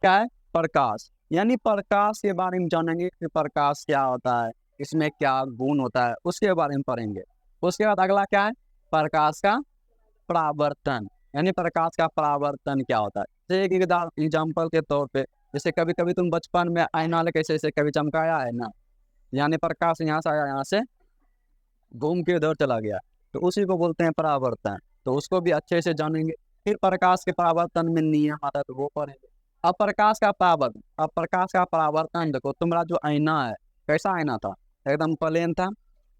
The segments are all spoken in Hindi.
क्या है? प्रकाश। यानी प्रकाश के बारे में जानेंगे कि प्रकाश क्या होता है, इसमें क्या गुण होता है, उसके बारे में पढ़ेंगे। उसके बाद अगला क्या है? प्रकाश का परावर्तन। यानी प्रकाश का परावर्तन क्या होता है? जैसे एक एग्जाम्पल के तौर पे, जैसे कभी कभी तुम बचपन में आईना लेके ऐसे ऐसे कभी चमकाया है ना, यानी प्रकाश यहाँ से आया, यहाँ से घूम के उधर चला गया, तो उसी को बोलते हैं परावर्तन। तो उसको भी अच्छे से जानेंगे। फिर प्रकाश के परावर्तन में नियम आता है तो वो पढ़ेंगे। अब प्रकाश का परावर्तन, अब प्रकाश का परावर्तन देखो, तुम्हारा जो आईना है कैसा आईना था? एकदम प्लेन था।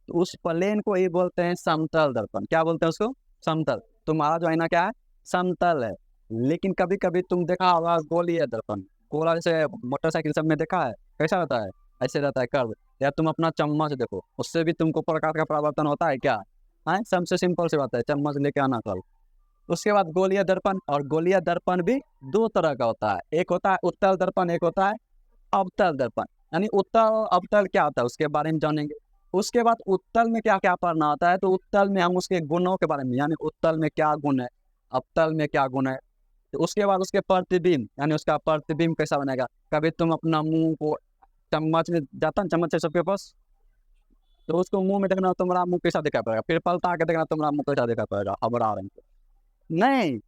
तो उस प्लेन को ही बोलते हैं समतल दर्पण। क्या बोलते हैं उसको? समतल। तुम्हारा जो आईना क्या है? समतल है। लेकिन कभी कभी तुम देखा होगा गोलीय दर्पण, गोला, जैसे मोटरसाइकिल सब में देखा है कैसा रहता है? ऐसे रहता है कर्व। या तुम अपना चम्मच देखो, उससे भी तुमको प्रकाश का परावर्तन होता है क्या? हाँ, सबसे सिंपल सी बात है, चम्मच लेके आना कल। उसके बाद गोलीय दर्पण, और गोलीय दर्पण भी दो तरह का होता है, एक होता है उत्तल दर्पण, एक होता है अवतल दर्पण। यानी उत्तल अवतल क्या होता है उसके बारे में जानेंगे। उसके बाद उत्तल में क्या क्या पढ़ना होता है, तो उत्तल में हम उसके गुणों के बारे में, यानी उत्तल में क्या गुण है, अवतल में क्या गुण है। तो उसके बाद उसके प्रतिबिंब, यानी उसका प्रतिबिंब कैसा बनेगा। कभी तुम अपना मुंह को, चम्मच में जाता है चम्मच है सबके पास, तो उसको मुंह में देखना, तुम्हारा मुंह कैसा दिखा पड़ेगा, फिर पलटा के देखना तुम्हारा मुंह कैसा दिखा पड़ेगा, हबड़ा रंग का। नहीं,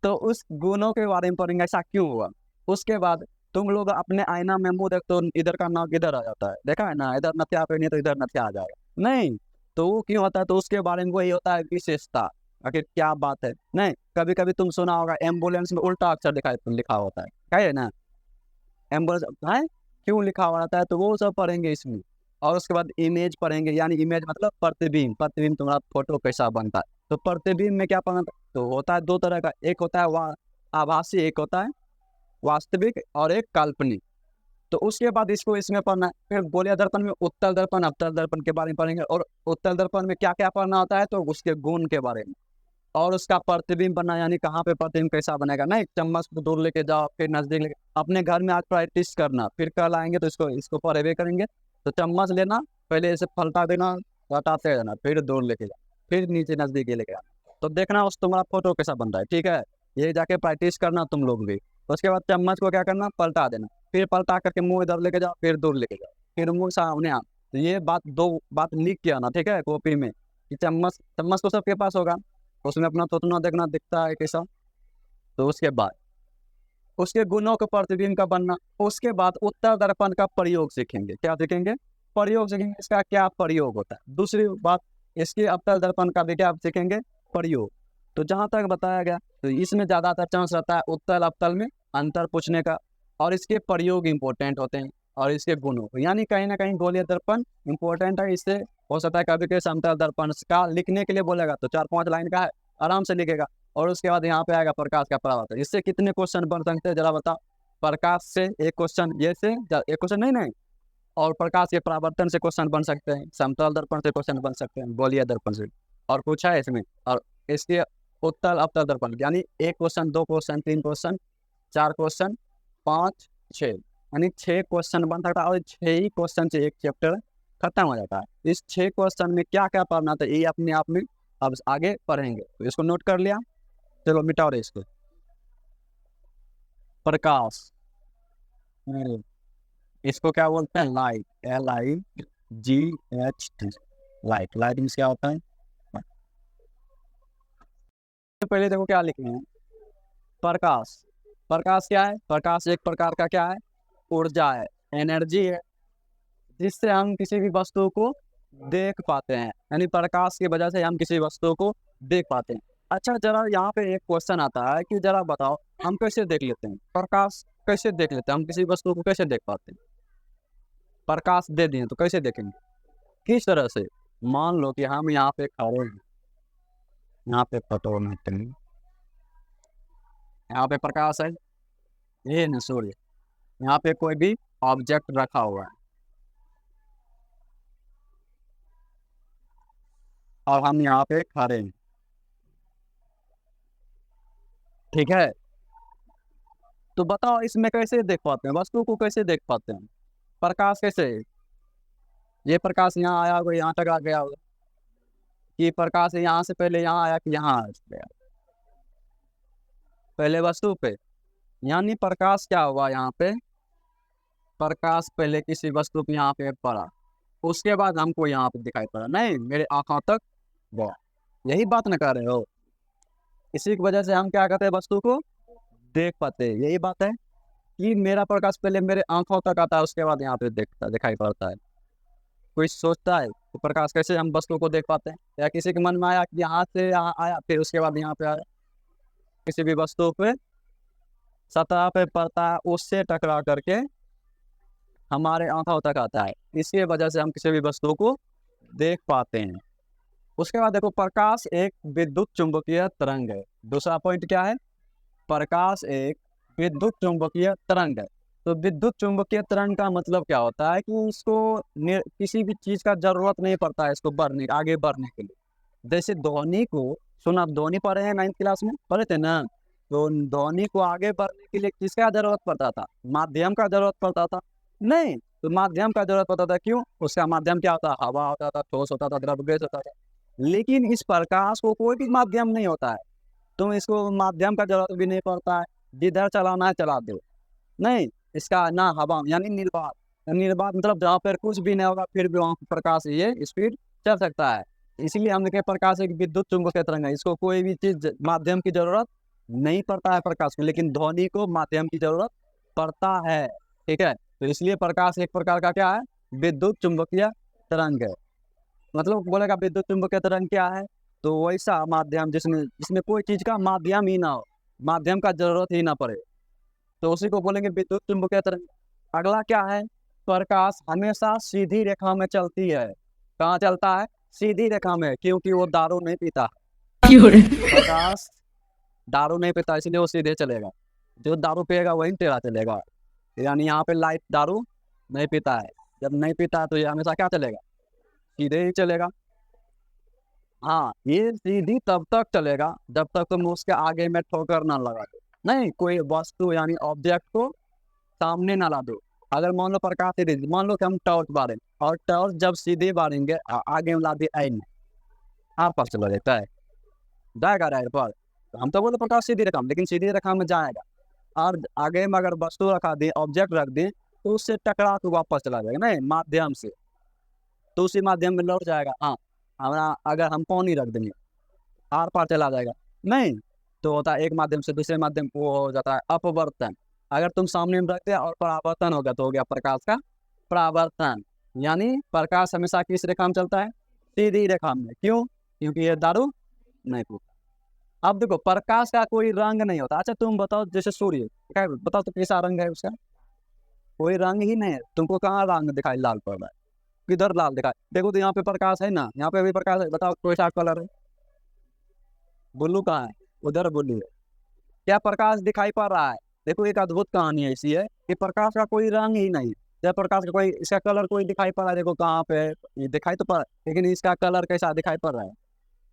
तो उस गुणों के बारे में पढ़ेंगे, ऐसा क्यों हुआ। उसके बाद तुम लोग अपने आईना में मुंह देखते हो, इधर का नाक इधर आ जाता है, देखा है ना, इधर नथिया पहनी तो इधर नथिया आ जाएगा। नहीं, तो वो क्यों होता है, तो उसके बारे में वही होता है विशेषता। आखिर क्या बात है। नहीं, कभी कभी तुम सुना होगा एम्बुलेंस में उल्टा अक्षर लिखा होता है, क्या है ना, एम्बुलेंस है क्यों लिखा हुआ रहता है, तो वो सब पढ़ेंगे इसमें। और उसके बाद इमेज पढ़ेंगे, यानी इमेज मतलब प्रतिबिंब, प्रतिबिंब तुम्हारा फोटो कैसा बनता है। तो प्रतिबिंब में क्या पढ़ना, तो होता है दो तरह का, एक होता है आभासी, एक होता है वास्तविक, और एक काल्पनिक। तो उसके बाद इसको इसमें पढ़ना है। फिर गोलीय दर्पण में उत्तल दर्पण, अवतल दर्पण के बारे में पढ़ेंगे। और उत्तल दर्पण में क्या क्या पढ़ना होता है, तो उसके गुण के बारे में, और उसका प्रतिबिंब बनना, यानी कहाँ पे प्रतिबिंब कैसा बनेगा। नहीं, चम्मच को दूर लेके जाओ, फिर नजदीक लेके, अपने घर में आज प्रैक्टिस करना, फिर कल आएंगे तो इसको इसको पढ़े करेंगे। तो चम्मच लेना, पहले इसे पलटा देना, हटाते रहना, फिर दूर लेके जाओ, फिर नीचे नजदीक लेके आना, तो देखना उस तुम्हारा फोटो कैसा बन रहा है। ठीक है, ये जाके प्रैक्टिस करना तुम लोग भी। उसके बाद चम्मच को क्या करना, पलटा देना, फिर पलटा करके मुंह इधर लेके जाओ, फिर दूर लेके जाओ, फिर मुंह सामने आ। तो ये बात, दो बात लिख के आना, ठीक है, कॉपी में, कि चम्मच, चम्मच तो सबके पास होगा, उसमें अपना थोतना देखना दिखता है कैसा। तो उसके बाद उसके गुणों के प्रतिबिंब का बनना। उसके बाद उत्तर दर्पण का प्रयोग सीखेंगे। क्या सीखेंगे? प्रयोग सीखेंगे, इसका क्या प्रयोग होता है। दूसरी बात, इसके अवतल दर्पण का भी क्या सीखेंगे, प्रयोग। तो जहां तक बताया गया, तो इसमें ज्यादातर चांस रहता है उत्तल अवतल में अंतर पूछने का, और इसके प्रयोग इंपॉर्टेंट होते हैं, और इसके गुणों को, यानी कहीं ना कहीं गोलीय दर्पण इंपॉर्टेंट है। इससे हो सकता है कभी कभी समतल दर्पण का लिखने के लिए बोलेगा तो 4-5 लाइन का है, आराम से लिखेगा। और उसके बाद यहाँ पे आएगा प्रकाश का परावर्तन। इससे कितने क्वेश्चन बन सकते हैं जरा बताओ। प्रकाश से एक क्वेश्चन, ये से एक क्वेश्चन नहीं नहीं, और प्रकाश के परावर्तन से क्वेश्चन बन सकते हैं, समतल दर्पण से क्वेश्चन बन सकते हैं, गोलीय दर्पण से। और कुछ है इसमें, और इसके उत्तल अवतल दर्पण, यानी एक क्वेश्चन, दो क्वेश्चन, तीन क्वेश्चन, चार क्वेश्चन, पाँच, छः, यानी 6 क्वेश्चन बन सकता है। और 6 ही क्वेश्चन से एक चैप्टर खत्म हो जाता है। इस 6 क्वेश्चन में क्या क्या पढ़ना था, ये अपने आप में अब आगे पढ़ेंगे। तो इसको नोट कर लिया, चलो मिटाओ रे इसको। प्रकाश, अरे, इसको क्या बोलते हैं, light, LIGHT, light. Light means क्या होता है। तो पहले देखो क्या लिखे हैं, प्रकाश। प्रकाश क्या है? प्रकाश एक प्रकार का क्या है, ऊर्जा है, एनर्जी है, जिससे हम किसी भी वस्तु को देख पाते हैं। यानी प्रकाश की वजह से हम किसी वस्तु को देख पाते हैं। अच्छा, जरा यहाँ पे एक क्वेश्चन आता है कि जरा बताओ, हम कैसे देख लेते हैं प्रकाश, कैसे देख लेते हैं हम किसी वस्तु को, कैसे देख पाते हैं। प्रकाश दे दिए तो कैसे देखेंगे, किस तरह से। मान लो कि हम यहाँ पे खड़े हैं, यहाँ पे फोटो में, यहाँ पे प्रकाश है, ये न सूर्य, यहाँ पे कोई भी ऑब्जेक्ट रखा हुआ है, और हम यहाँ पे खड़े हैं, ठीक है। तो बताओ इसमें कैसे देख पाते हैं, वस्तु को कैसे देख पाते हैं, प्रकाश कैसे। ये प्रकाश यहाँ आया होगा, यहाँ तक आ गया होगा, कि प्रकाश यहाँ से पहले यहाँ आया कि यहाँ आ गया, पहले वस्तु पे, यानी प्रकाश क्या हुआ यहाँ पे, प्रकाश पहले किसी वस्तु पे यहाँ पे पड़ा, उसके बाद हमको यहाँ पे दिखाई पड़ा, नहीं मेरे आंखों तक गया। यही बात न कर रहे हो, इसी की वजह से हम क्या करते हैं, वस्तु को देख पाते हैं। यही बात है कि मेरा प्रकाश पहले मेरे आंखों तक आता है, उसके बाद यहाँ पे दिखाई पड़ता है। कोई सोचता है तो प्रकाश कैसे हम वस्तु को देख पाते हैं, या किसी के मन में आया कि यहाँ से यहाँ आया, फिर उसके बाद यहाँ पे आया, किसी भी वस्तु पे सतह पे पड़ता है, उससे टकरा करके हमारे आंखों तक आता है, इसकी वजह से हम किसी भी वस्तु को देख पाते हैं। उसके बाद देखो, प्रकाश एक विद्युत चुंबकीय तरंग है। दूसरा पॉइंट क्या है, प्रकाश एक विद्युत चुंबकीय तरंग है। तो विद्युत चुंबकीय तरंग का मतलब क्या होता है कि इसको किसी भी चीज का जरूरत नहीं पड़ता है इसको बढ़ने, आगे बढ़ने के लिए। जैसे ध्वनि को, सुना आप ध्वनि पढ़े हैं 9th क्लास में, पढ़े थे ना, तो ध्वनि को आगे बढ़ने के लिए किसका जरूरत पड़ता था, माध्यम का जरूरत पड़ता था, नहीं तो माध्यम का जरूरत पड़ता था, क्यों, उसका माध्यम क्या होता, हवा होता था, ठोस होता था, द्रव गैस होता था। लेकिन इस प्रकाश को कोई भी माध्यम नहीं होता है, तुम इसको माध्यम का जरूरत भी नहीं पड़ता है, जिधर चलाना है चला दो, नहीं इसका ना हवा यानी निर्वात, निर्वात मतलब जहाँ पर कुछ भी नहीं होगा फिर भी वहाँ प्रकाश ये स्पीड चल सकता है। इसीलिए हमने कहा प्रकाश एक विद्युत चुंबकीय तरंग है, इसको कोई भी चीज माध्यम की जरूरत नहीं पड़ता है प्रकाश में, लेकिन ध्वनि को माध्यम की जरूरत पड़ता है, ठीक है। तो इसलिए प्रकाश एक प्रकार का क्या है, विद्युत चुंबकीय तरंग है। मतलब बोलेगा विद्युत चुंबकीय तरंग क्या है, तो वैसा माध्यम जिसमें जिसमें कोई चीज का माध्यम ही ना हो, माध्यम का जरूरत ही ना पड़े, तो उसी को बोलेंगे विद्युत चुंबकीय तरंग। अगला क्या है, प्रकाश हमेशा सीधी रेखा में चलती है। कहाँ चलता है, सीधी रेखा में, क्योंकि वो दारू नहीं पीता। प्रकाश दारू नहीं पीता इसलिए वो सीधे चलेगा, जो दारू पिएगा वही टेढ़ा चलेगा। यानी यहाँ पे लाइट दारू नहीं पीता है, जब नहीं पीता है तो ये हमेशा क्या चलेगा, सीधे ही चलेगा। हाँ, ये सीधी तब तक चलेगा जब तक तुम उसके आगे में ठोकर ना लगा दो, नहीं कोई वस्तु यानी ऑब्जेक्ट को सामने ना ला दो। अगर मान लो प्रकाश सीधी, मान लो कि हम टॉर्च बारें, और टॉर्च जब सीधे बारेंगे आगे में ला दिए आइन, आर पास चला जाता है, जाएगा राइट पर, तो हम तो बोले प्रकाश सीधी रेखा में, लेकिन सीधी रेखा में जाएगा, और आगे में अगर वस्तु रखा दें, ऑब्जेक्ट रख दें, तो उससे टकरा के वापस चला जाएगा, नहीं माध्यम से, तो उसी माध्यम में लौट जाएगा। हाँ, हमारा अगर हम पानी रख देंगे आर पार चला जाएगा, नहीं तो होता है एक माध्यम से दूसरे माध्यम को हो जाता है अपवर्तन। अगर तुम सामने में रखते और परावर्तन हो गया तो हो गया प्रकाश का परावर्तन। यानी प्रकाश हमेशा किस रेखा में चलता है, सीधी रेखा में, क्यों, क्योंकि ये दारू नहीं पीता। अब देखो, प्रकाश का कोई रंग नहीं होता। अच्छा तुम बताओ, जैसे सूर्य बताओ तो कैसा रंग है उसका, कोई रंग ही नहीं है, तुमको कहाँ रंग दिखाई लाल पड़ रहा है, किधर लाल दिखाई, देखो तो यहाँ पे प्रकाश है ना, यहाँ पे भी प्रकाश है, बताओ कोई सा कलर है, ब्लू कहाँ है, उधर ब्लू है, क्या प्रकाश दिखाई पड़ रहा है। देखो एक अद्भुत कहानी ऐसी है कि प्रकाश का कोई रंग ही नहीं है, जब प्रकाश का कोई इसका कलर कोई दिखाई पड़ रहा है, देखो कहाँ पे है, ये दिखाई तो पड़ रहा है, लेकिन इसका कलर कैसा दिखाई पड़ रहा है,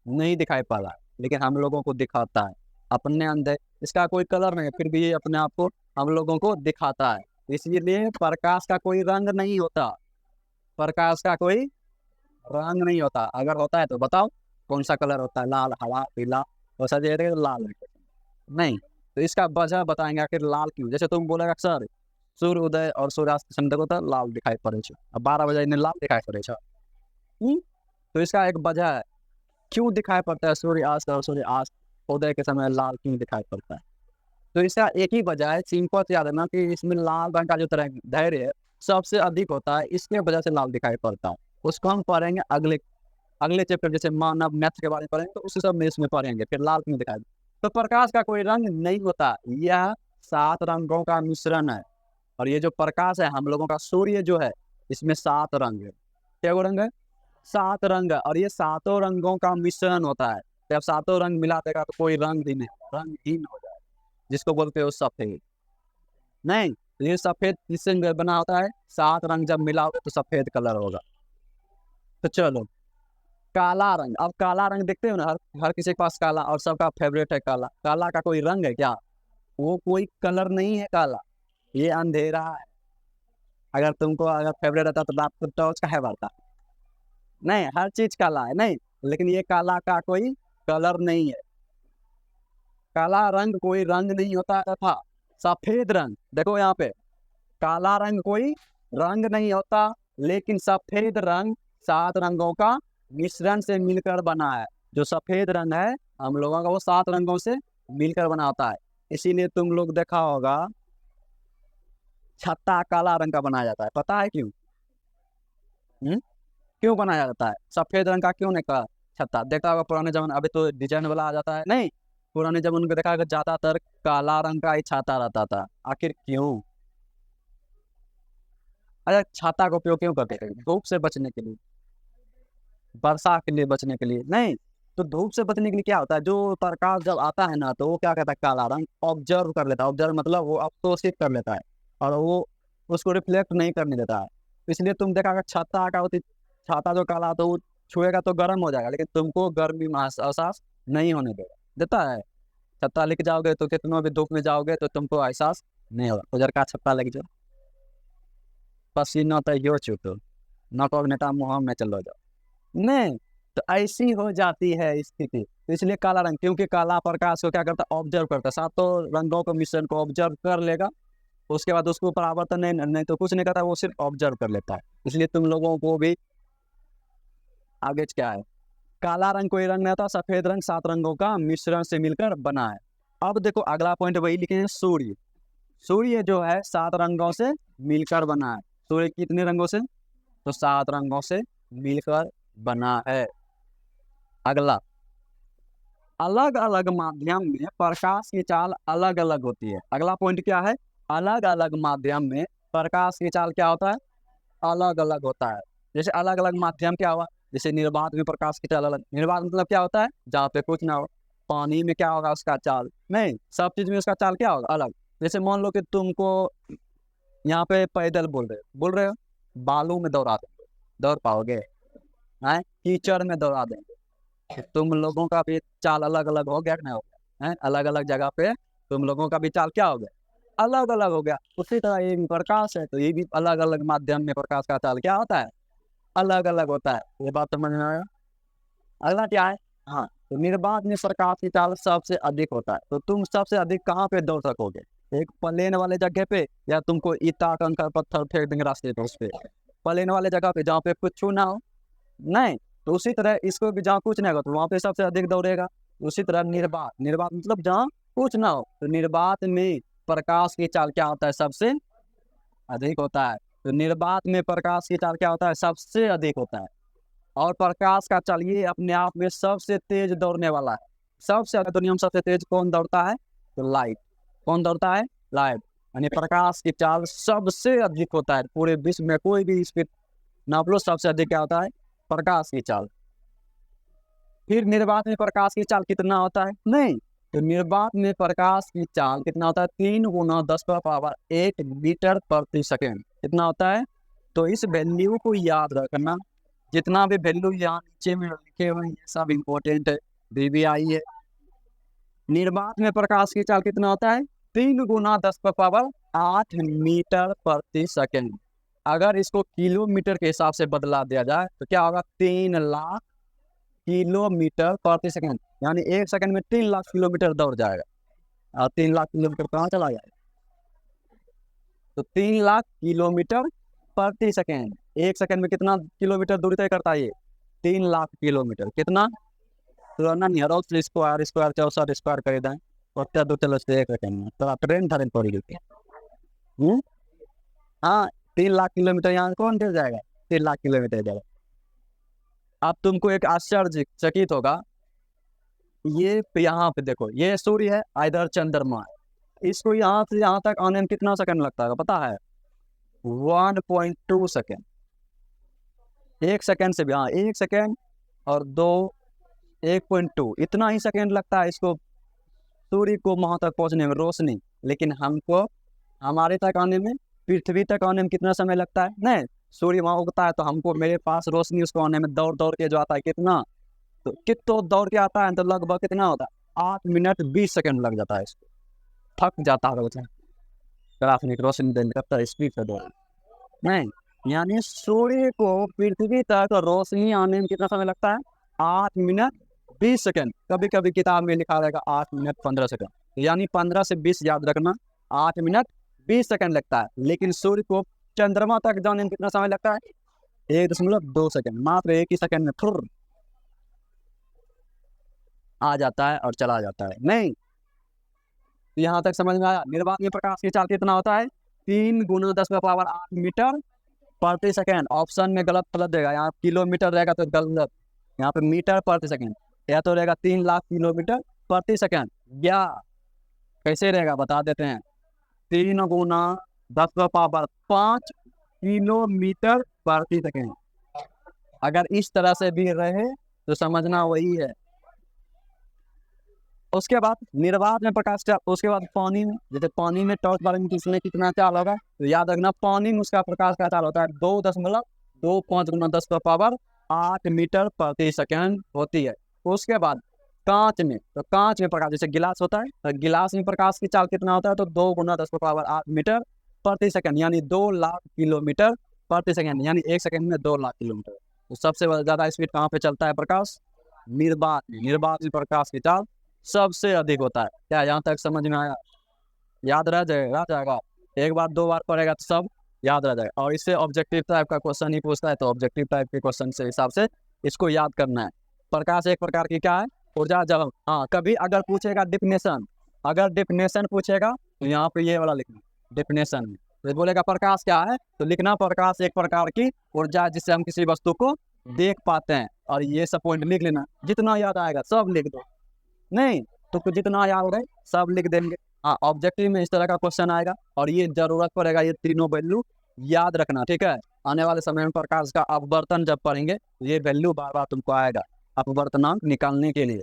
नहीं दिखाई पड़ रहा है, लेकिन हम लोगों को दिखाता है अपने अंदर, इसका कोई कलर नहीं है, फिर भी ये अपने आप को हम लोगों को दिखाता है। इसलिए प्रकाश का कोई रंग नहीं होता, प्रकाश का कोई रंग नहीं होता, अगर होता है तो बताओ कौन सा कलर होता है, लाल, हरा, पीला, वैसा दे रहे लाल है नहीं। तो इसका वजह बताएंगे आखिर लाल क्यों। जैसे तुम बोलेगा सर सूर्य उदय और सूर्यास्त के समय देखो तो लाल दिखाई पड़े छे, अब 12 बजे इन्हें लाल दिखाई पड़े छे, तो इसका एक वजह है क्यों दिखाई पड़ता है सूर्यास्त और सूर्यास्त उदय के समय लाल क्यों दिखाई पड़ता है। तो इसका एक ही वजह है, सिंपल से याद है ना, कि इसमें लाल रंग का जो तरंग धैर्य है सबसे अधिक होता है, इसके वजह से लाल दिखाई पड़ता है। उसको हम पढ़ेंगे अगले अगले चैप्टर, जैसे मानव मैथ के बारे में पढ़ेंगे तो उसी सब में इसमें पढ़ेंगे, फिर लाल क्यों दिखाई। तो प्रकाश का कोई रंग नहीं होता, यह 7 रंगों का मिश्रण है। और ये जो प्रकाश है हम लोगों का सूर्य जो है, इसमें 7 रंग है, क्या वो रंग है, 7 रंग है, और ये 7 रंगों का मिश्रण होता है। जब 7 रंग मिला देगा तो कोई रंग भी नहीं, रंगहीन हो जाए, जिसको बोलते हो सफेद। नहीं, ये सफेद किससे बना होता है, 7 रंग जब मिला होगा तो सफेद कलर होगा। तो चलो काला रंग, अब काला रंग देखते हो ना, हर किसी के पास काला, और सबका फेवरेट है काला। काला का कोई रंग है क्या, वो कोई कलर नहीं है काला, ये अंधेरा है। अगर तुमको अगर फेवरेट रहता तो रात को टॉर्च का है बाता, नहीं हर चीज काला है, नहीं लेकिन ये काला का कोई कलर नहीं है, काला रंग कोई रंग नहीं होता तथा सफेद रंग, देखो यहाँ पे काला रंग कोई रंग नहीं होता, लेकिन सफेद रंग 7 रंगों का मिश्रण से मिलकर बना है। जो सफेद रंग है हम लोगों का वो 7 रंगों से मिलकर बना होता है। इसीलिए तुम लोग देखा होगा छत्ता काला रंग का बनाया जाता है, पता है क्यों? क्यों बनाया जाता है? सफेद रंग का क्यों नहीं का छत्ता? देखा होगा पुराने जमाने, अभी तो डिजाइन वाला आ जाता है, नहीं पुराने जमाने में देखा होगा ज्यादातर काला रंग का ही छाता रहता था। आखिर क्यों? अरे छाता का उपयोग क्यों करते थे? धूप से बचने के लिए, वर्षा के लिए बचने के लिए नहीं। तो धूप से बचने के लिए क्या होता है, जो प्रकाश जब आता है ना तो वो क्या कहता है, काला रंग ऑब्जर्व कर लेता है। ऑब्जर्व मतलब वो अवशोषित कर लेता है और वो उसको रिफ्लेक्ट नहीं करने देता है। इसलिए तुम देखा अगर छाता का होती, छाता जो काला तो वो छुएगा तो गर्म हो जाएगा, लेकिन तुमको गर्मी एहसास नहीं होने देगा, देता है। छत्ता लेके जाओगे तो कितना भी धूप में जाओगे तो तुमको एहसास नहीं होगा। उधर का छत्ता लेके जाओ, पसीना तो यो छूटो, नटा मुँह में चलो जाओ, नहीं तो ऐसी हो जाती है स्थिति। तो इसलिए काला रंग, क्योंकि काला प्रकाश को क्या करता है, ऑब्जर्व करता है, सातों रंगों के मिश्रण को ऑब्जर्व कर लेगा, उसके बाद उसको परावर्तन नहीं तो कुछ नहीं करता, वो सिर्फ ऑब्जर्व कर लेता है। इसलिए तुम लोगों को भी आगे क्या है, काला रंग कोई रंग नहीं होता, सफेद रंग 7 रंगों का मिश्रण से मिलकर बना है। अब देखो अगला पॉइंट वही लिखे हैं, सूर्य। सूर्य जो है 7 रंगों से मिलकर बना है। सूर्य कितने रंगों से? तो 7 रंगों से मिलकर बना है। अगला, अलग अलग माध्यम में प्रकाश की चाल अलग अलग होती है। अगला पॉइंट क्या है, अलग अलग माध्यम में प्रकाश की चाल क्या होता है, अलग अलग होता है। जैसे अलग अलग माध्यम क्या हुआ, जैसे निर्वात में प्रकाश की चाल अलग। निर्वात मतलब क्या होता है, जहाँ पे कुछ ना हो। पानी में क्या होगा उसका चाल, नहीं सब चीज में उसका चाल क्या होगा, अलग। जैसे मान लो कि तुमको यहाँ पे पैदल बोल रहे हो, बालू में दौड़ा देंगे, दौड़ पाओगे? है कीचड़ में दौड़ा देंगे, तो तुम लोगों का भी चाल अलग अलग हो गया, नहीं हो गया है? अलग अलग जगह पे तुम लोगों का भी चाल क्या हो गया, अलग अलग हो गया। उसी तरह ये भी प्रकाश है, तो ये भी अलग अलग माध्यम में प्रकाश का चाल क्या होता है, अलग अलग होता है। ये बात समझ में आया? अगला क्या है, हाँ तो निर्वात में प्रकाश की चाल सबसे अधिक होता है। तो तुम सबसे अधिक कहाँ पे दौड़ सकोगे, एक प्लेन वाले जगह पे, या तुमको ईटा कंकड़ पत्थर फेंक देंगे रास्ते पे, उस पे प्लेन वाले जगह पे जहाँ पे कुछ ना हो, नहीं तो उसी तरह इसको भी जहाँ कुछ नहीं होगा तो वहाँ पे सबसे अधिक दौड़ेगा। उसी तरह निर्वात, निर्वात मतलब जहाँ कुछ ना हो, तो निर्वात में प्रकाश की चाल क्या होता है, सबसे अधिक होता है। तो निर्वात में प्रकाश की चाल क्या होता है, सबसे अधिक होता है। और प्रकाश का चाल ये अपने आप में सबसे तेज दौड़ने वाला है। सबसे अधिक दुनिया में सबसे तेज कौन दौड़ता है, तो लाइट। कौन दौड़ता है, लाइट। यानी प्रकाश की चाल सबसे अधिक होता है पूरे विश्व में, कोई भी स्पीड नाप लो, सबसे अधिक क्या होता है, प्रकाश की चाल। फिर निर्वात में प्रकाश की चाल कितना होता है, नहीं तो निर्वात में प्रकाश की चाल कितना होता है, 3 × 10⁻1 मीटर प्रति सेकेंड। कितना होता है, तो इस वैल्यू को याद रखना। जितना भी वैल्यू यहाँ नीचे में लिखे हुए हैं ये सब इम्पोर्टेंट है, VVI है। निर्वात में प्रकाश की चाल कितना होता है, 3 × 10⁸ मीटर प्रति सेकेंड। अगर इसको किलोमीटर के हिसाब से बदला दिया जाए तो क्या होगा, 3 लाख किलोमीटर प्रति सेकेंड। यानी 1 सेकंड में 3 लाख किलोमीटर दौड़ जाएगा। और 3 लाख किलोमीटर कहाँ चला जाएगा, तो 3 लाख किलोमीटर प्रति सेकेंड। 1 सेकंड में कितना किलोमीटर दूरी तय करता है ये, 3 लाख किलोमीटर। कितना, तो ना नहीं स्क्वायर 64 स्क्वायर कर दें, और दो चलो 1 सेकंड में तो ट्रेन धरें पड़ी गई। हाँ 3 लाख किलोमीटर यहाँ कौन दे जाएगा, 3 लाख किलोमीटर जाएगा। अब तुमको एक आश्चर्यचकित होगा, ये यहाँ पे देखो, ये सूर्य है, इधर चंद्रमा है। इसको यहाँ से यहाँ तक आने में कितना सेकंड लगता है पता है, 1.2 सेकंड। 1 सेकंड से भी, हाँ 1 सेकंड और 1.2 इतना ही सेकंड लगता है इसको, सूर्य को वहां तक पहुंचने में, रोशनी। लेकिन हमको हमारे तक आने में, पृथ्वी तक आने में कितना समय लगता है, नहीं सूर्य वहां उगता है तो हमको मेरे पास रोशनी उसको आने में दौड़ दौड़ के जो आता है कितना, तो कितना दौड़ के आता है, तो लगभग कितना होता है, 8 मिनट 20 सेकंड लग जाता है इसको। थक जाता है ग्राफिक रोशनी देने का स्पीड से दौड़, नहीं यानी सूर्य को पृथ्वी तक रोशनी आने में कितना समय लगता है, 8 मिनट 20 सेकंड। कभी कभी किताब में लिखा रहेगा 8 मिनट 15 सेकंड, यानी 15 से 20 याद रखना, 8 मिनट 20 सेकंड लगता है, लेकिन सूर्य को चंद्रमा तक जाने में कितना समय लगता है? 1.2 सेकंड, मात्र एक ही सेकंड में फुर आ जाता है और चला जाता है। नहीं, यहाँ तक समझ में आया? निर्वात में प्रकाश की चाल कितना होता है? 3 × 10⁸ मीटर प्रति सेकंड। ऑप्शन में गलत गलत देगा, यहाँ किलोमीटर रहेगा तो गलत, यहाँ पे मीटर प्रति सेकंड, या तो रहेगा 3 लाख किलोमीटर प्रति सेकंड, या कैसे रहेगा बता देते हैं, 3 × 10⁵ किलोमीटर प्रति सेकंड। अगर इस तरह से भी रहे तो समझना वही है। उसके बाद निर्वात में प्रकाश चाल, उसके बाद पानी में, जैसे पानी में टॉर्च बारे में किसने कितना चाल होगा तो याद रखना, पानी में उसका प्रकाश का चाल होता है 2.25 × 10⁸ मीटर प्रति सेकंड होती है। उसके बाद कांच में, तो कांच में प्रकाश, जैसे गिलास होता है तो गिलास में प्रकाश की चाल कितना होता है? तो 2 × 10⁸ मीटर प्रति सेकंड, यानी 2 लाख किलोमीटर प्रति सेकंड, यानी एक सेकंड में 2 लाख किलोमीटर। तो सबसे ज़्यादा स्पीड कहाँ पे चलता है प्रकाश? निर्वात में। निर्वात में प्रकाश की चाल सबसे अधिक होता है। क्या यहाँ तक समझ में आया? याद रह जाएगा, एक बार 2 बार पढ़ेगा तो सब याद रह जाएगा। और इससे ऑब्जेक्टिव टाइप का क्वेश्चन ही पूछता है, तो ऑब्जेक्टिव टाइप के क्वेश्चन से हिसाब से इसको याद करना है। प्रकाश एक प्रकार की क्या है? ऊर्जा। जब हाँ कभी अगर पूछेगा डिफिनेशन, अगर डिफिनेशन पूछेगा तो यहाँ पे ये वाला लिखना डिफिनेशन में। तो बोलेगा प्रकाश क्या है तो लिखना प्रकाश एक प्रकार की ऊर्जा जिससे हम किसी वस्तु को देख पाते हैं। और ये सब पॉइंट लिख लेना, जितना याद आएगा सब लिख दो, नहीं तो जितना याद रहे सब लिख देंगे। हाँ, ऑब्जेक्टिव में इस तरह का क्वेश्चन आएगा और ये जरूरत पड़ेगा, ये तीनों वैल्यू याद रखना, ठीक है। आने वाले समय में प्रकाश का अपवर्तन जब पढ़ेंगे तो ये वैल्यू बार बार तुमको आएगा अपवर्तनांक निकालने के लिए।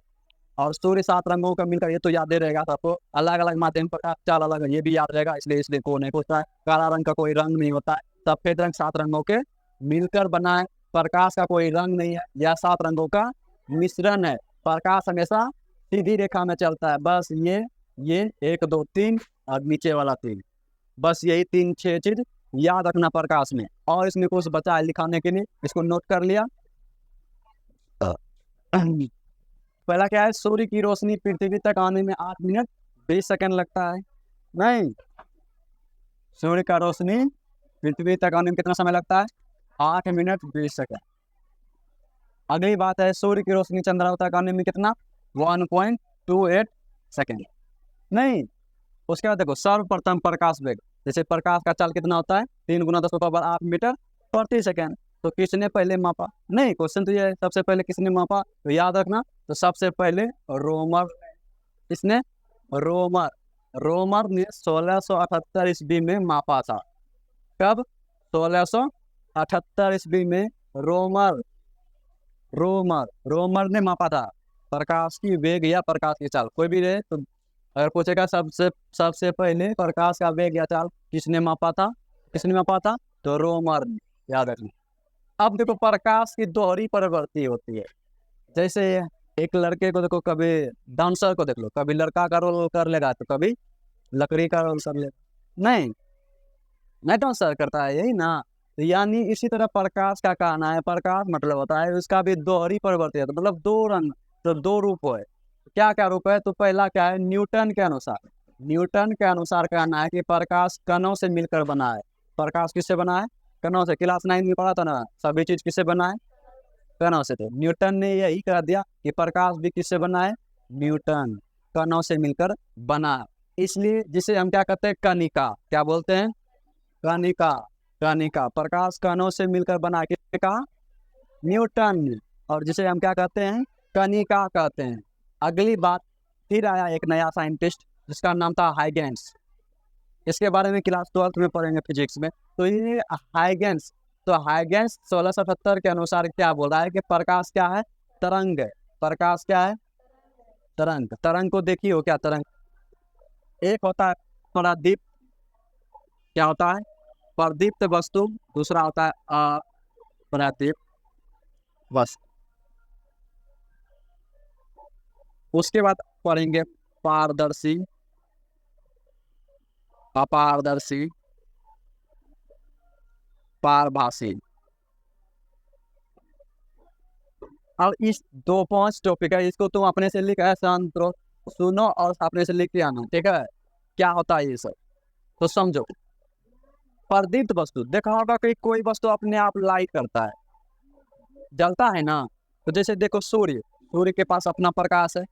और सूर्य 7 रंगों का मिलकर, ये तो याद ही रहेगा सबको, अलग अलग माध्यम प्रकाश चाल अलग है, ये भी याद रहेगा, इसलिए को नहीं पूछता है। काला रंग का कोई रंग नहीं होता है, सफेद रंग 7 रंगों के मिलकर बना है। प्रकाश का कोई रंग नहीं है, यह 7 रंगों का मिश्रण है। प्रकाश हमेशा सीधी रेखा में चलता है, बस ये 1 2 3 और नीचे वाला 3, बस यही 3-6 चीज याद रखना प्रकाश में। और इसमें कुछ बचा है लिखाने के लिए, इसको नोट कर लिया। पहला क्या है? सूर्य की रोशनी पृथ्वी तक आने में 8 मिनट 20 सेकंड लगता है। नहीं, सूर्य का रोशनी पृथ्वी तक आने में कितना समय लगता है? 8 मिनट 20 सेकंड। अगली बात है, सूर्य की रोशनी चंद्रमा तक आने में कितना? 1.28 सेकंड। नहीं, उसके बाद देखो सर्वप्रथम प्रकाश वेग, जैसे प्रकाश का चाल कितना होता है? 3 × 10⁸ मीटर प्रति सेकंड। तो किसने पहले मापा? नहीं, क्वेश्चन तो ये है सबसे पहले किसने मापा, तो याद रखना, तो सबसे पहले रोमर। इसने रोमर ने 1678 ईस्वी में मापा था। कब? 1678 ईस्वी में रोमर ने मापा था प्रकाश की वेग या प्रकाश की चाल, कोई भी रहे। तो अगर पूछेगा सबसे पहले प्रकाश का वेग या चाल किसने मापा था? तो रोमर ने, याद रखना। अब देखो प्रकाश की दोहरी प्रवृत्ति होती है। जैसे एक लड़के को देखो, कभी डांसर को देख लो, कभी लड़का का रोल कर लेगा तो कभी लकड़ी का रोल कर लेगा। नहीं डांसर करता है, यही ना। तो यानी इसी तरह प्रकाश का कहना है, प्रकाश मतलब होता है उसका भी दोहरी प्रवृत्ति है, तो मतलब 2 रंग, तो 2 रूप है। क्या क्या रूप है? तो पहला क्या है? न्यूटन के अनुसार कहना है कि प्रकाश कणों से मिलकर बना है। प्रकाश किससे बना है? कणों से। क्लास 9 में पढ़ा था ना, सभी चीज किससे बना है? कणों से। तो न्यूटन ने यही कह दिया कि प्रकाश भी किससे बना है? न्यूटन, कणों से मिलकर बना है। इसलिए जिसे हम क्या कहते हैं? कणिका। क्या बोलते हैं? कणिका। प्रकाश कणों से मिलकर बना, किसने कहा? न्यूटन ने। और जिसे हम क्या कहते हैं? कणिका कहते हैं। अगली बात, फिर आया एक नया साइंटिस्ट जिसका नाम था हाइगेंस। इसके बारे में क्लास 12 में पढ़ेंगे फिजिक्स में। तो ये हाइगेंस 1678 के अनुसार क्या बोल रहा है कि प्रकाश क्या है? तरंग है। प्रकाश क्या है? तरंग को देखी हो क्या? तरंग एक होता है थोड़ा दीप, क्या होता है? प्रदीप्त वस्तु, दूसरा होता है अप्रदीप्त वस्तु। उसके बाद पढ़ेंगे पारदर्शी, अपारदर्शी, पारभासी। अब इस 2-5 टॉपिक है, इसको तुम अपने से लिख, सुनो और अपने से लिख के आना, ठीक है? क्या होता है ये सब? तो समझो, प्रदीप्त वस्तु देखा होगा कि कोई वस्तु अपने आप लाइट करता है, जलता है ना। तो जैसे देखो सूर्य, सूर्य के पास अपना प्रकाश है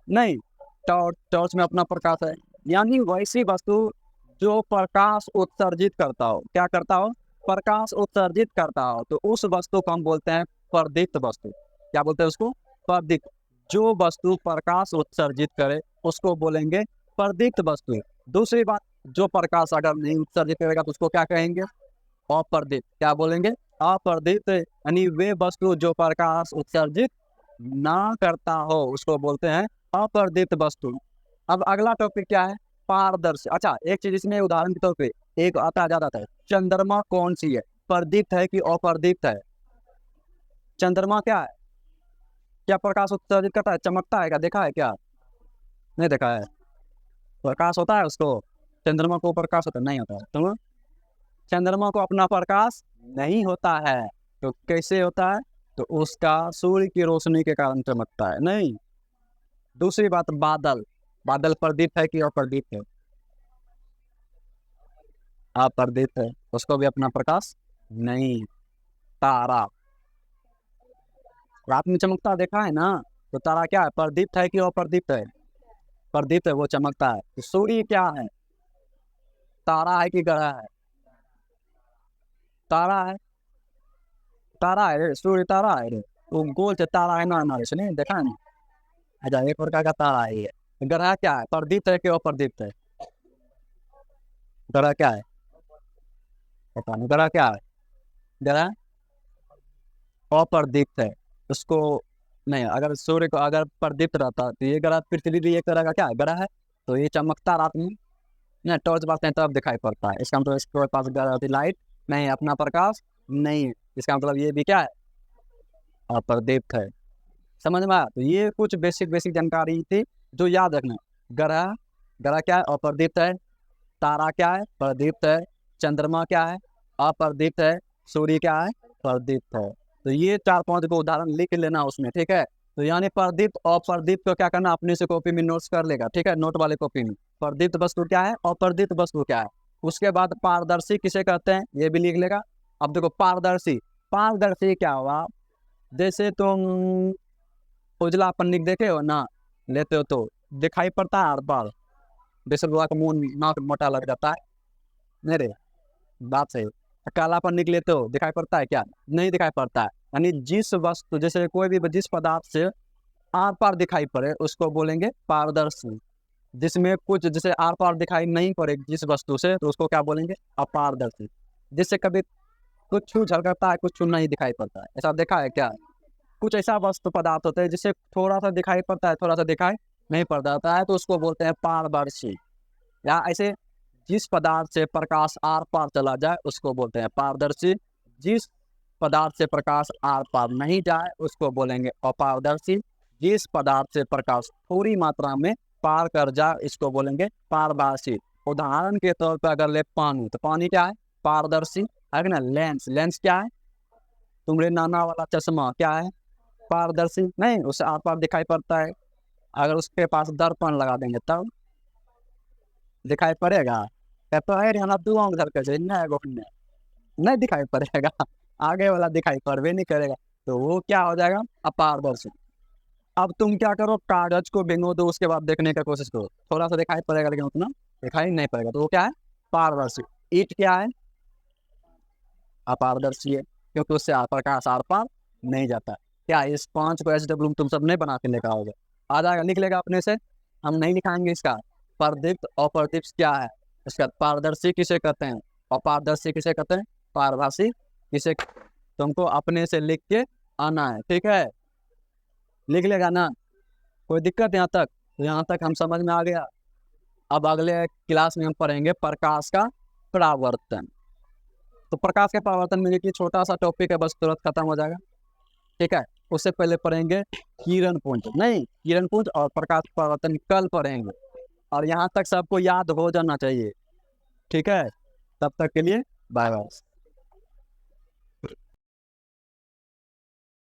नहीं, टॉर्च, टॉर्च में अपना प्रकाश है। यानी वैसी वस्तु जो प्रकाश उत्सर्जित करता हो, क्या करता हो, प्रकाश उत्सर्जित करता हो, तो उस वस्तु को हम बोलते हैं प्रदीप्त वस्तु। क्या बोलते हैं उसको, प्रदीप्त। जो वस्तु प्रकाश उत्सर्जित करे उसको बोलेंगे प्रदीप्त वस्तु। दूसरी बात, जो प्रकाश अगर नहीं उत्सर्जित करेगा तो उसको क्या कहेंगे, अप्रदीप्त। क्या बोलेंगे, अप्रदीप्त। यानी वे वस्तु जो प्रकाश उत्सर्जित ना करता हो उसको बोलते हैं अप्रदीप्त वस्तु। अब अगला टॉपिक क्या है, पारदर्शी। अच्छा, एक चीज इसमें उदाहरण के तौर पे एक आता ज्यादा है, चंद्रमा कौन सी है, प्रदीप्त है कि अप्रदीप्त है। चंद्रमा क्या है, क्या प्रकाश उत्सर्जित करता है, चमकता है क्या, देखा है क्या, नहीं देखा है। प्रकाश होता है उसको, चंद्रमा को प्रकाश होता नहीं होता है। तो चंद्रमा को अपना प्रकाश नहीं होता है, तो कैसे होता है, तो उसका सूर्य की रोशनी के कारण चमकता है नहीं। दूसरी बात, बादल, बादल प्रदीप्त है कि अप्रदीप्त है, अप्रदीप्त है, उसको भी अपना प्रकाश नहीं। तारा, रात में चमकता देखा है ना, तो तारा क्या है, प्रदीप्त है कि अप्रदीप्त है, प्रदीप्त है, वो चमकता है। तो सूर्य क्या है, तारा है कि ग्रह है, तारा है, तारा है रे, सूर्य तारा है रे, वो गोल से तारा है ना, इसने देखा है ना। अच्छा, एक प्रकार का तारा है ये। ग्रह क्या है, प्रदीप्त है कि अप्रदीप्त है, ग्रह क्या है, पता नहीं ग्रह क्या है, ग्रह अप्रदीप्त है, उसको नहीं। अगर सूर्य को अगर प्रदीप्त रहता तो ये ग्रह, पृथ्वी भी एक तरह का क्या है, ग्रह है, तो ये चमकता रात में ना, टॉर्च बारते हैं तब दिखाई पड़ता है। इसका मतलब इसके पास ग्रह होती लाइट नहीं, अपना प्रकाश नहीं है, इसका मतलब ये भी क्या है, अप्रदीप्त है। समझ में आया। तो ये कुछ बेसिक बेसिक जानकारी थी जो याद रखना। ग्रह, ग्रह क्या है, अप्रदीप्त है। तारा क्या है, प्रदीप्त है। चंद्रमा क्या है, अप्रदीप्त है। सूर्य क्या है, प्रदीप्त है। तो ये 4-5 को उदाहरण लिख लेना उसमें, ठीक है। तो यानी प्रदीप्त और प्रदीप्त को क्या करना, अपने से कॉपी में नोट्स कर लेगा, ठीक है, नोट वाले कॉपी में। प्रदीप्त वस्तु क्या है, अप्रदीप्त वस्तु क्या है। उसके बाद पारदर्शी किसे कहते हैं ये भी लिख लेगा। अब देखो पारदर्शी, पारदर्शी क्या हुआ, जैसे तुम उजला पन्नी देखे हो ना, लेते हो तो दिखाई पड़ता है आर पार, जैसे लोहा का मुंह नाक मोटा लग जाता है, नहीं रे, बात सही। काला पर निकले तो दिखाई पड़ता है क्या, नहीं दिखाई पड़ता है। यानी जिस वस्तु, जैसे कोई भी जिस पदार्थ से आर पार दिखाई पड़े उसको बोलेंगे पारदर्शी। जिसमें कुछ जैसे आर पार दिखाई नहीं पड़े जिस वस्तु से, तो उसको क्या बोलेंगे, अपारदर्शी। जिससे कभी कुछ छू झलकता है, कुछ छू नहीं दिखाई पड़ता है, ऐसा देखा है क्या। कुछ ऐसा वस्तु पदार्थ होता है जिससे थोड़ा सा दिखाई पड़ता है, थोड़ा सा दिखाई नहीं पड़ता है, तो उसको बोलते हैं पारदर्शी। या ऐसे जिस पदार्थ से प्रकाश आर पार चला जाए उसको बोलते हैं पारदर्शी। जिस पदार्थ से प्रकाश आर पार नहीं जाए उसको बोलेंगे अपारदर्शी। जिस पदार्थ से प्रकाश थोड़ी मात्रा में पार कर जाए इसको बोलेंगे पारदर्शी। उदाहरण के तौर पर अगर ले पानी, तो पानी क्या है, पारदर्शी है ना। लेंस, लेंस क्या है, तुम्हारे नाना वाला चश्मा क्या है, पारदर्शी नहीं, उससे आर पार दिखाई पड़ता है। अगर उसके पास दर्पण लगा देंगे तब दिखाई पड़ेगा, कहते है हम दू आंख धर के नहीं दिखाई पड़ेगा, आगे वाला दिखाई पड़वे नहीं करेगा, तो वो क्या हो जाएगा, अपारदर्शी। अब तुम क्या करो, कागज को भिंगो दो, उसके बाद देखने का कोशिश करो, थोड़ा सा दिखाई पड़ेगा लेकिन उतना दिखाई नहीं पड़ेगा, तो वो क्या है, पारदर्शी। ईंट क्या है, अपारदर्शी है, क्योंकि उससे प्रकाश आर पार नहीं जाता। क्या इस 5 को SW तुम सब नहीं बना के लेकर आओगे, आ जाएगा, लिख लेगा अपने से, हम नहीं लिखाएंगे इसका। प्रदीप्त अप्रदीप्त क्या है, इसका पारदर्शी किसे कहते हैं, अपारदर्शी किसे कहते हैं, पारभासी किसे, तुमको अपने से लिख के आना है, ठीक है, लिख लेगा ना, कोई दिक्कत यहाँ तक, तो यहाँ तक हम समझ में आ गया। अब अगले क्लास में हम पढ़ेंगे प्रकाश का परावर्तन। तो प्रकाश के परावर्तन में एक छोटा सा टॉपिक है, बस तुरंत खत्म हो जाएगा, ठीक है। उससे पहले पढ़ेंगे किरण पुंज, नहीं किरण पुंज और प्रकाश परावर्तन कल पढ़ेंगे, और यहाँ तक सबको याद हो जाना चाहिए, ठीक है। तब तक के लिए बाय बाय।